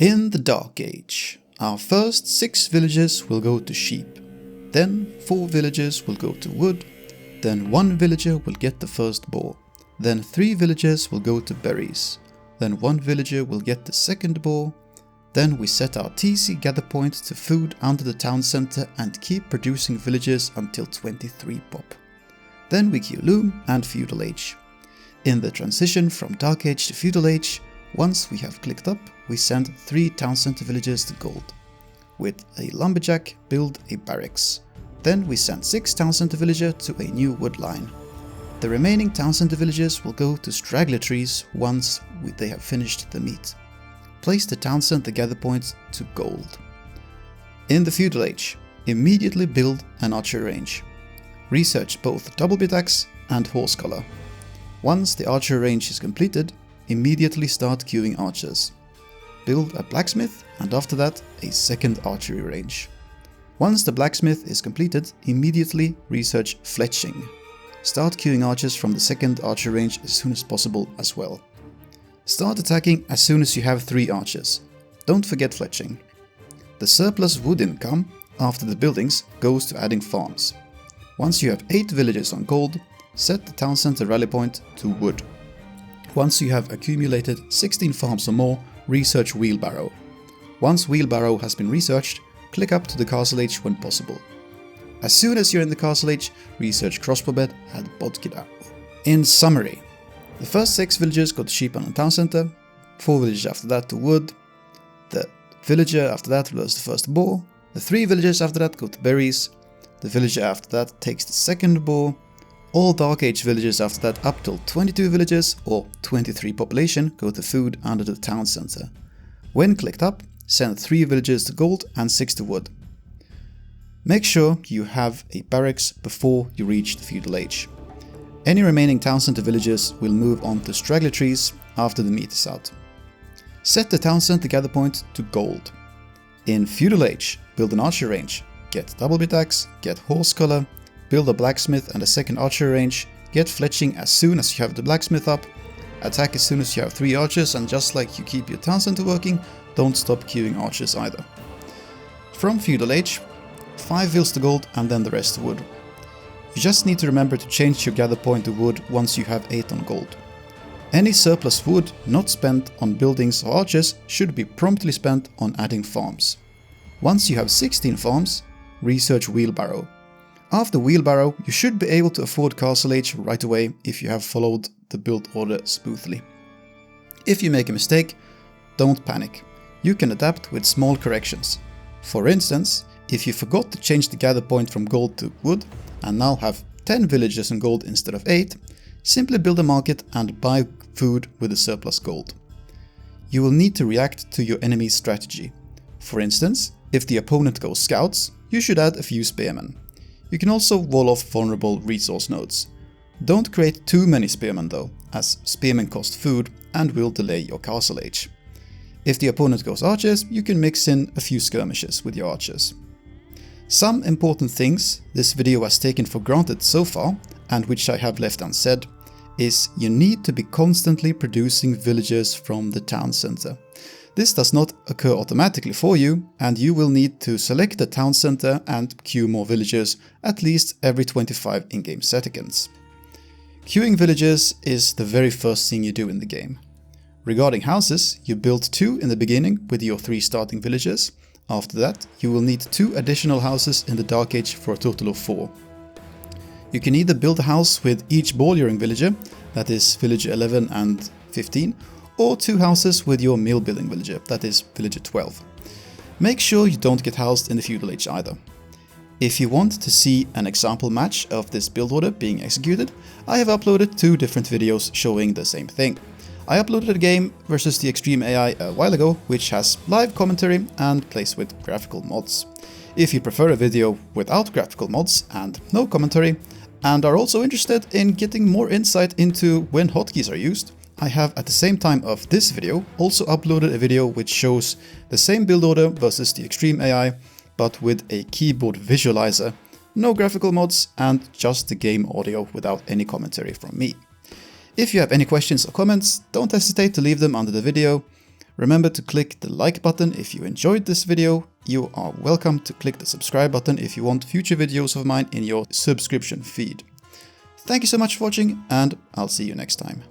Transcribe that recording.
In the Dark Age, our first 6 villages will go to sheep, then 4 villagers will go to wood, then 1 villager will get the first boar, then 3 villagers will go to berries, then 1 villager will get the second boar, then we set our TC gather point to food under the town center and keep producing villagers until 23 pop. Then we queue Loom and Feudal Age. In the transition from Dark Age to Feudal Age, once we have clicked up, we send 3 town center villagers to gold. With a lumberjack, build a barracks. Then we send 6 town center villagers to a new wood line. The remaining town center villagers will go to straggler trees once they have finished the meat. Place the town center gather points to gold. In the Feudal Age, immediately build an archer range. Research both double bit axe and horse collar. Once the archer range is completed, immediately start queuing archers. Build a blacksmith and after that a second archery range. Once the blacksmith is completed, immediately research fletching. Start queuing archers from the second archer range as soon as possible as well. Start attacking as soon as you have 3 archers. Don't forget fletching. The surplus wood income after the buildings goes to adding farms. Once you have 8 villages on gold, set the town center rally point to wood. Once you have accumulated 16 farms or more, research wheelbarrow. Once wheelbarrow has been researched, click up to the castle age when possible. As soon as you're in the castle age, research crossbow bed and bodkida. In summary, the first 6 villagers go to sheep on the town center, 4 villagers after that to wood, the villager after that lures the first boar, the 3 villagers after that go to berries, the villager after that takes the second boar, all Dark Age villagers after that up till 22 villagers or 23 population go to food under the town center. When clicked up, send 3 villagers to gold and 6 to wood. Make sure you have a barracks before you reach the Feudal Age. Any remaining town center villagers will move on to straggler trees after the meat is out. Set the town center gather point to gold. In Feudal Age, build an archer range, get double bit axe, get horse collar, build a blacksmith and a second archer range, get fletching as soon as you have the blacksmith up, attack as soon as you have 3 archers, and just like you keep your town center working, don't stop queuing archers either. From Feudal Age, 5 vills to gold and then the rest to wood. You just need to remember to change your gather point to wood once you have 8 on gold. Any surplus wood not spent on buildings or archers should be promptly spent on adding farms. Once you have 16 farms, research wheelbarrow. After wheelbarrow, you should be able to afford castle age right away if you have followed the build order smoothly. If you make a mistake, don't panic. You can adapt with small corrections. For instance, if you forgot to change the gather point from gold to wood and now have 10 villagers in gold instead of 8, simply build a market and buy food with the surplus gold. You will need to react to your enemy's strategy. For instance, if the opponent goes scouts, you should add a few spearmen. You can also wall off vulnerable resource nodes. Don't create too many spearmen though, as spearmen cost food and will delay your castle age. If the opponent goes archers, you can mix in a few skirmishes with your archers. Some important things this video has taken for granted so far, and which I have left unsaid, is you need to be constantly producing villagers from the town center. This does not occur automatically for you, and you will need to select the town center and queue more villagers at least every 25 in-game seconds. Queuing villagers is the very first thing you do in the game. Regarding houses, you build 2 in the beginning with your 3 starting villagers. After that, you will need 2 additional houses in the Dark Age for a total of 4. You can either build a house with each ball-luring villager, that is villager 11 and 15, or 2 houses with your meal building villager, that is villager 12. Make sure you don't get housed in the Feudal Age either. If you want to see an example match of this build order being executed, I have uploaded 2 different videos showing the same thing. I uploaded a game versus the Extreme AI a while ago, which has live commentary and plays with graphical mods. If you prefer a video without graphical mods and no commentary, and are also interested in getting more insight into when hotkeys are used, I have at the same time of this video also uploaded a video which shows the same build order versus the Extreme AI, but with a keyboard visualizer, no graphical mods, and just the game audio without any commentary from me. If you have any questions or comments, don't hesitate to leave them under the video. Remember to click the like button if you enjoyed this video. You are welcome to click the subscribe button if you want future videos of mine in your subscription feed. Thank you so much for watching, and I'll see you next time.